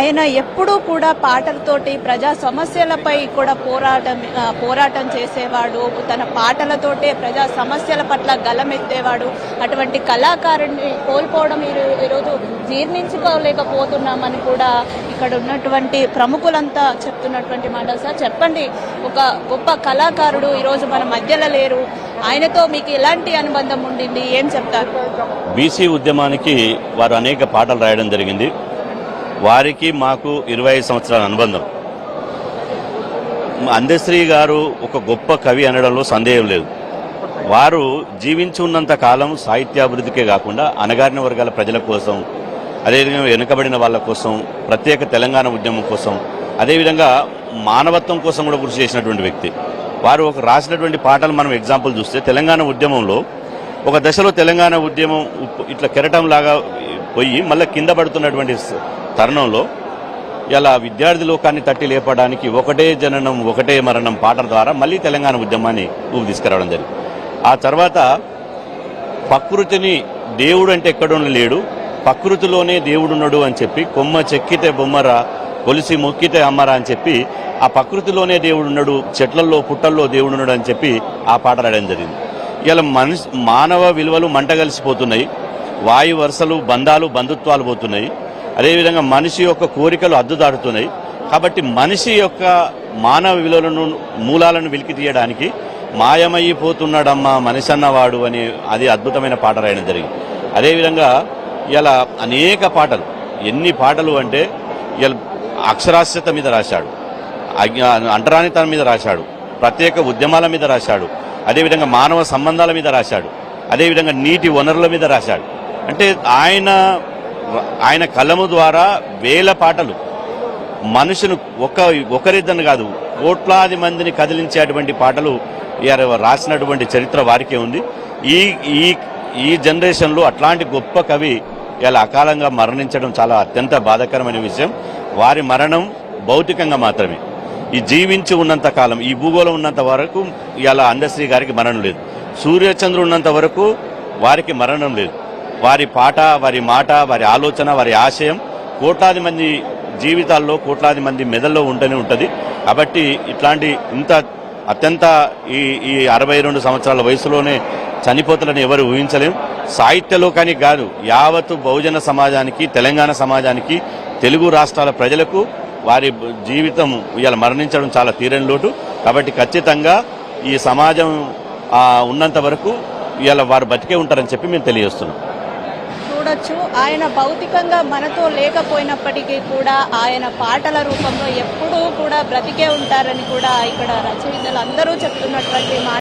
ఆయన ఎప్పుడూ కూడా పాటలతోటి ప్రజా సమస్యలపై కూడా పోరాటం చేసేవాడు. తన పాటలతోటే ప్రజా సమస్యల పట్ల గలమెత్తేవాడు. అటువంటి కళాకారుడిని కోల్పోవడం ఈరోజు జీర్ణించుకోలేకపోతున్నామని కూడా ఇక్కడ ఉన్నటువంటి ప్రముఖులంతా చెప్తున్నటువంటి మాటలు. సార్ చెప్పండి, ఒక గొప్ప కళాకారుడు ఈరోజు మన మధ్యలో లేరు. ఆయనతో మీకు ఎలాంటి అనుబంధం ఉండింది, ఏం చెప్తారు? బీసీ ఉద్యమానికి వారు అనేక పాటలు రాయడం జరిగింది. వారికి మాకు 25 సంవత్సరాల అనుబంధం. అందశ్రీ గారు ఒక గొప్ప కవి అనడంలో సందేహం లేదు. వారు జీవించి ఉన్నంత కాలం సాహిత్యాభివృద్ధికే కాకుండా అణగారిన వర్గాల ప్రజల కోసం, అదేవిధంగా వెనుకబడిన వాళ్ళ కోసం, ప్రత్యేక తెలంగాణ ఉద్యమం కోసం, అదేవిధంగా మానవత్వం కోసం కూడా కృషి చేసినటువంటి వ్యక్తి. వారు ఒక రాసినటువంటి పాటలు మనం ఎగ్జాంపుల్ చూస్తే, తెలంగాణ ఉద్యమంలో ఒక దశలో తెలంగాణ ఉద్యమం ఇట్లా కెరటంలాగా పోయి మళ్ళీ కింద పడుతున్నటువంటి తరుణంలో ఇలా విద్యార్థి లోకాన్ని తట్టి లేపడానికి ఒకటే జననం ఒకటే మరణం పాటల ద్వారా మళ్ళీ తెలంగాణ ఉద్యమాన్ని ఊపి తీసుకురావడం జరిగింది. ఆ తర్వాత ప్రకృతిని దేవుడు అంటే ఎక్కడో లేడు, ప్రకృతిలోనే దేవుడున్నాడు అని చెప్పి, కొమ్మ చెక్కితే బొమ్మరా కొలిసి మొక్కితే అమ్మరా అని చెప్పి, ఆ ప్రకృతిలోనే దేవుడున్నాడు, చెట్లల్లో పుట్టల్లో దేవుడున్నాడు అని చెప్పి ఆ పాట రాయడం జరిగింది. ఇలా మానవ విలువలు మంటగలిసిపోతున్నాయి, వాయు వరుసలు బంధాలు బంధుత్వాలు పోతున్నాయి, అదేవిధంగా మనిషి యొక్క కోరికలు అద్దుదాడుతున్నాయి. కాబట్టి మనిషి యొక్క మానవ విలువలను మూలాలను వెలికి తీయడానికి మాయమైపోతున్నాడమ్మా మనిషి అన్నవాడు అని అది అద్భుతమైన పాట రాయడం జరిగింది. అదేవిధంగా ఇలా అనేక పాటలు, ఎన్ని పాటలు అంటే ఇలా అక్షరాస్యత మీద రాశాడు, అంటరానితనం మీద రాశాడు, ప్రత్యేక ఉద్యమాల మీద రాశాడు, అదేవిధంగా మానవ సంబంధాల మీద రాశాడు, అదేవిధంగా నీటి వనరుల మీద రాశాడు. అంటే ఆయన కలము ద్వారా వేల పాటలు మనుషును ఒకరిద్దరు కాదు కోట్లాది మందిని కదిలించేటువంటి పాటలు రాసినటువంటి చరిత్ర వారికే ఉంది. ఈ జనరేషన్లో అట్లాంటి గొప్ప కవి ఇలా అకాలంగా మరణించడం చాలా అత్యంత బాధాకరమైన విషయం. వారి మరణం భౌతికంగా మాత్రమే. ఈ జీవించి ఉన్నంత కాలం, ఈ భూగోళం ఉన్నంత వరకు ఇలా అందశ్రీ గారికి మరణం లేదు. సూర్యచంద్రుడు ఉన్నంత వరకు వారికి మరణం లేదు. వారి పాట, వారి మాట, వారి ఆలోచన, వారి ఆశయం కోట్లాది మంది జీవితాల్లో, కోట్లాది మంది మెదల్లో ఉంటూనే ఉంటుంది. కాబట్టి ఇట్లాంటి అత్యంత ఈ 62 సంవత్సరాల వయసులోనే చనిపోతారని ఎవరు ఊహించలేం. సాహిత్యలోకానికి కాదు, యావత్తు బహుజన సమాజానికి, తెలంగాణ సమాజానికి, తెలుగు రాష్ట్రాల ప్రజలకు వారి జీవితం ఇవాళ మరణించడం చాలా తీరని లోటు. కాబట్టి ఖచ్చితంగా ఈ సమాజం ఉన్నంత వరకు ఇవాళ వారు బతికే ఉంటారని చెప్పి మేము తెలియజేస్తున్నాం. చూడొచ్చు, ఆయన భౌతికంగా మనతో లేకపోయినప్పటికీ కూడా ఆయన పాటల రూపంలో ఎప్పుడూ కూడా బ్రతికే ఉంటారని కూడా ఇక్కడ రచయితలు అందరూ చెప్తున్నటువంటి మాట.